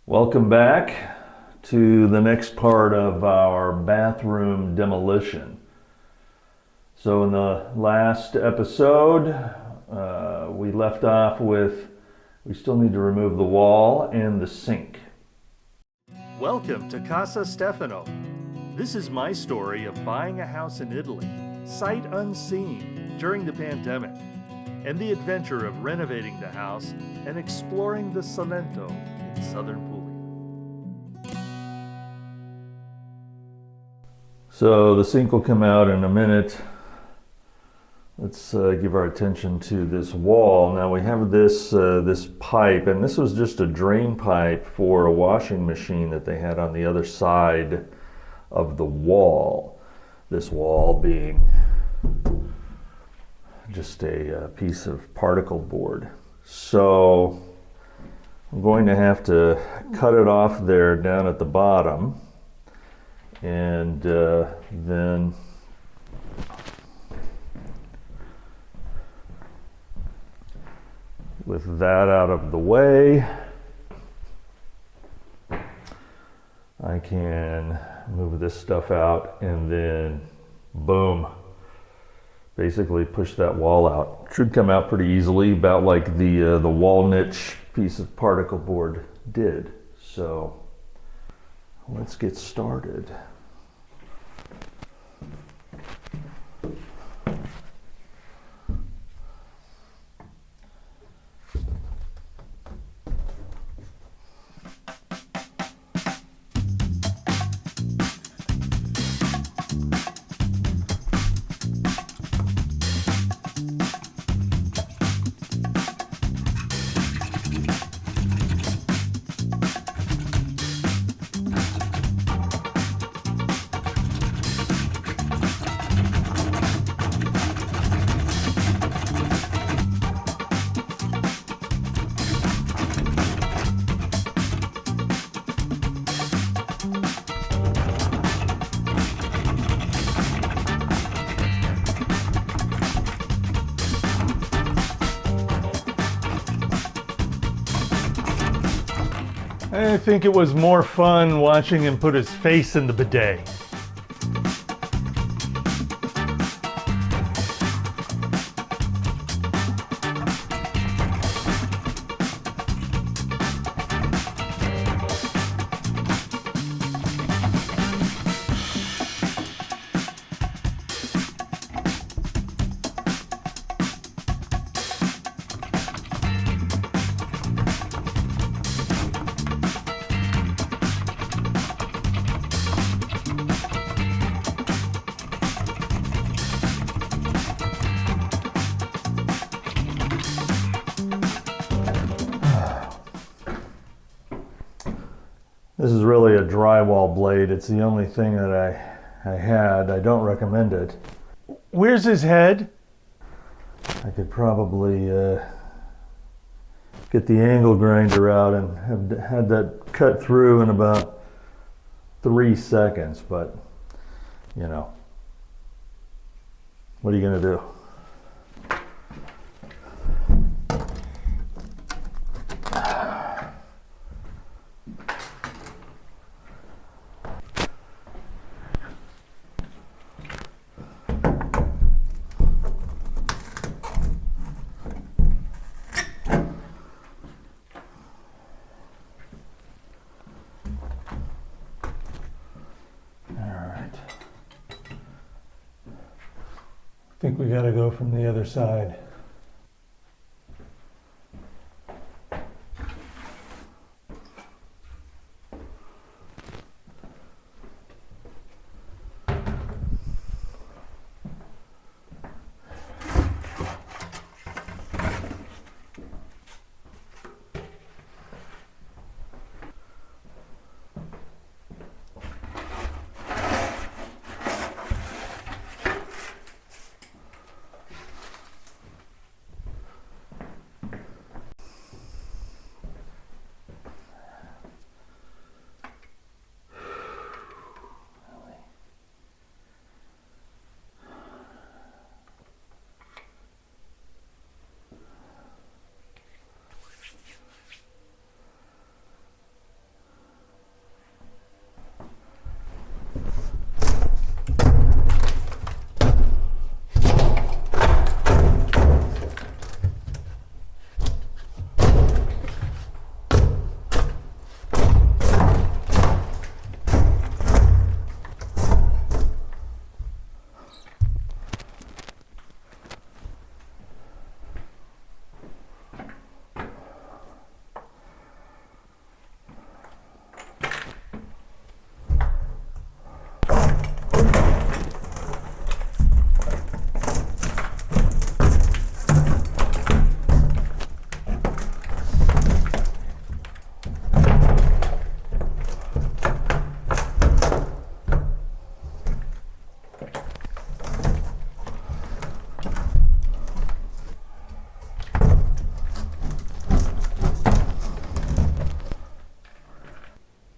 Welcome back to the next part of our bathroom demolition. So in the last episode, we left off with we still need to remove the wall and the sink. Welcome to Casa Stefano. This is my story of buying a house in Italy, sight unseen, during the pandemic, and the adventure of renovating the house and exploring the Salento in southern Puglia. So the sink will come out in a minute. Let's give our attention to this wall. Now we have this pipe, and this was just a drain pipe for a washing machine that they had on the other side of the wall. This wall being just a piece of particle board. So I'm going to have to cut it off there down at the bottom, and then with that out of the way, I can move this stuff out and then boom, basically push that wall out. Should come out pretty easily, about like the wall niche piece of particle board did. So let's get started. I think it was more fun watching him put his face in the bidet. This is really a drywall blade. It's the only thing that I had. I don't recommend it. Where's his head? I could probably get the angle grinder out and have had that cut through in about 3 seconds, but you know, what are you gonna do? I think we got to go from the other side.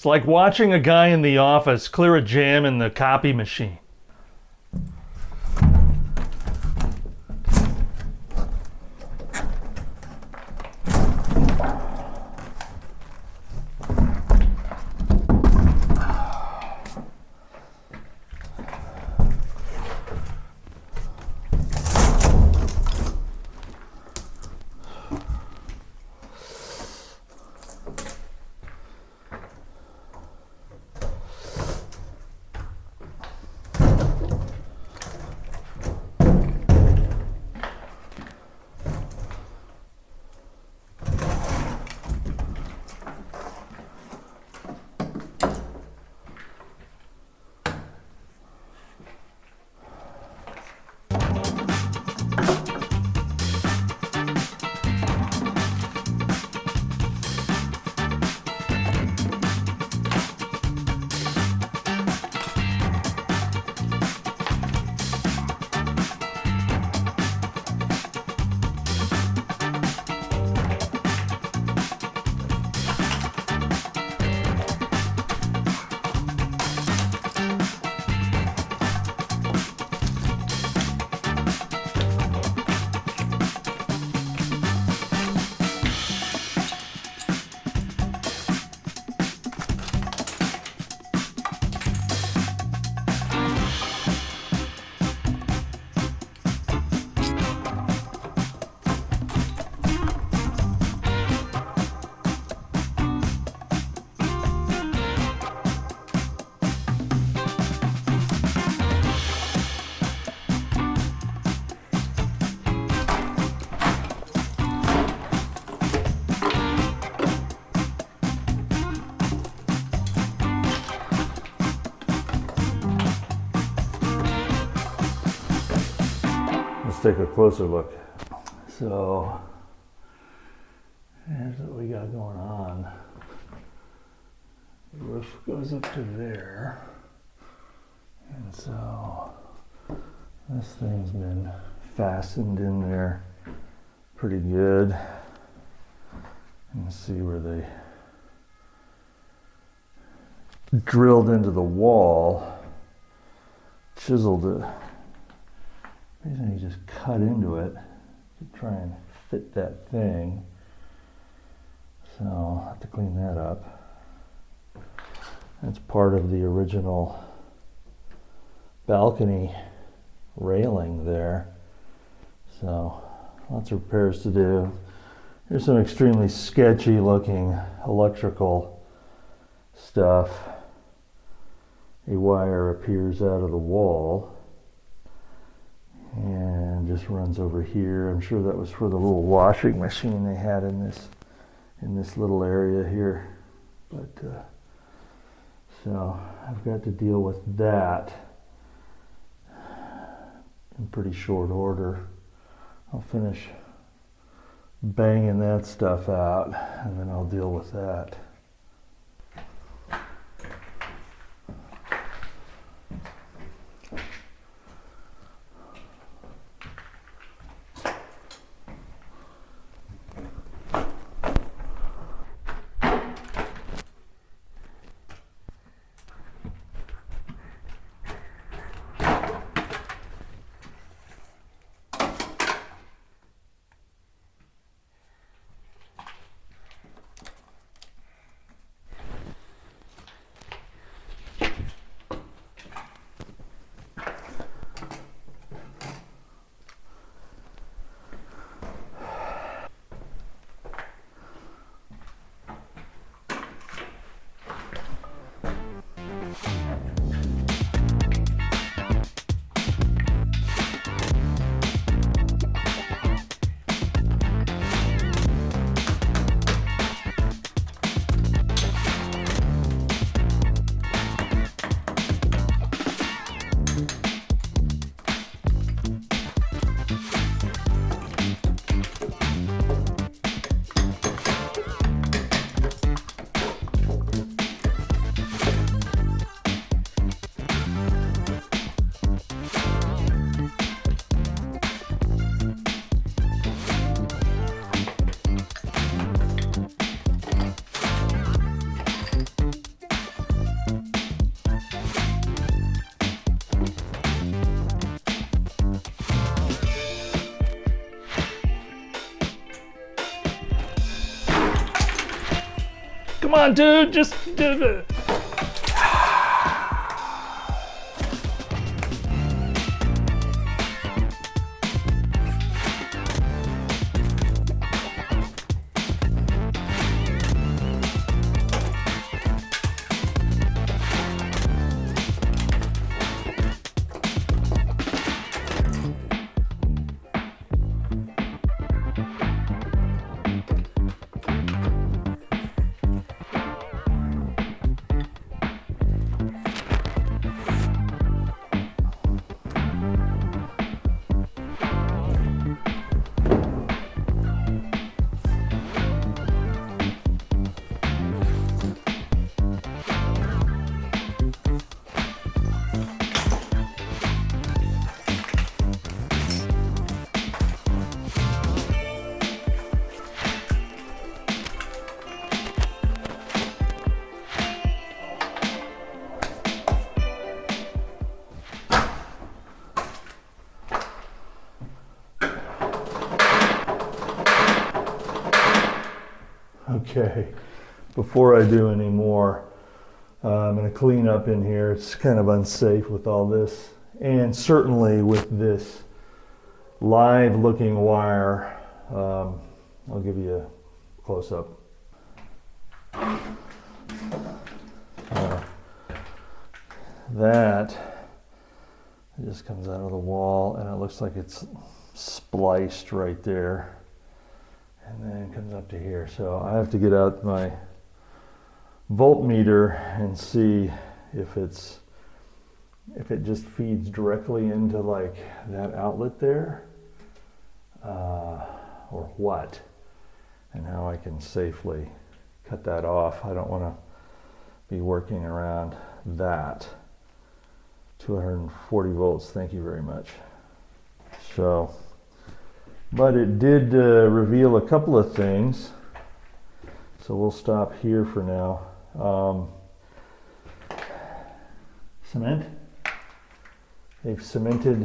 It's like watching a guy in the office clear a jam in the copy machine. Take a closer look. So here's what we got going on. The roof goes up to there, and so this thing's been fastened in there pretty good. You can see where they drilled into the wall, chiseled it. Basically just cut into it to try and fit that thing. So I'll have to clean that up. That's part of the original balcony railing there. So lots of repairs to do. Here's some extremely sketchy looking electrical stuff. A wire appears out of the wall and just runs over here. I'm sure that was for the little washing machine they had in this little area here. But so I've got to deal with that in pretty short order. I'll finish banging that stuff out and then I'll deal with that. Come on, dude, just do it. Okay, before I do any more, I'm going to clean up in here. It's kind of unsafe with all this, and certainly with this live looking wire. I'll give you a close up. That just comes out of the wall, and it looks like it's spliced right there. And then it comes up to here. So I have to get out my voltmeter and see if it just feeds directly into like that outlet there, or what, and how I can safely cut that off. I don't want to be working around that. 240 volts, thank you very much. So, but it did reveal a couple of things, so we'll stop here for now. Cement. They cemented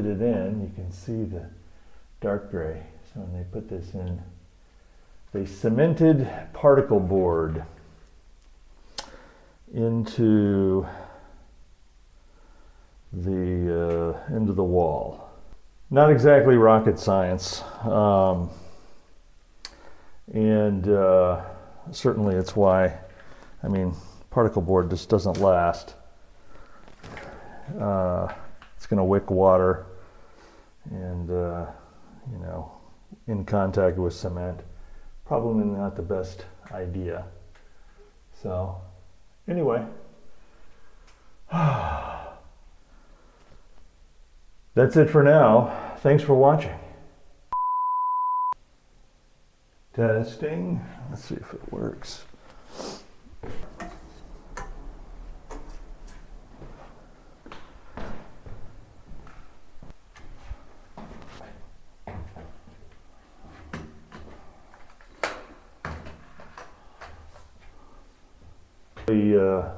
it in. You can see the dark gray. So when they put this in, they cemented particle board into the wall. Not exactly rocket science, and certainly it's why, I mean, particle board just doesn't last. It's going to wick water, and you know, in contact with cement, probably not the best idea. So anyway, that's it for now. Thanks for watching. Testing. Let's see if it works. The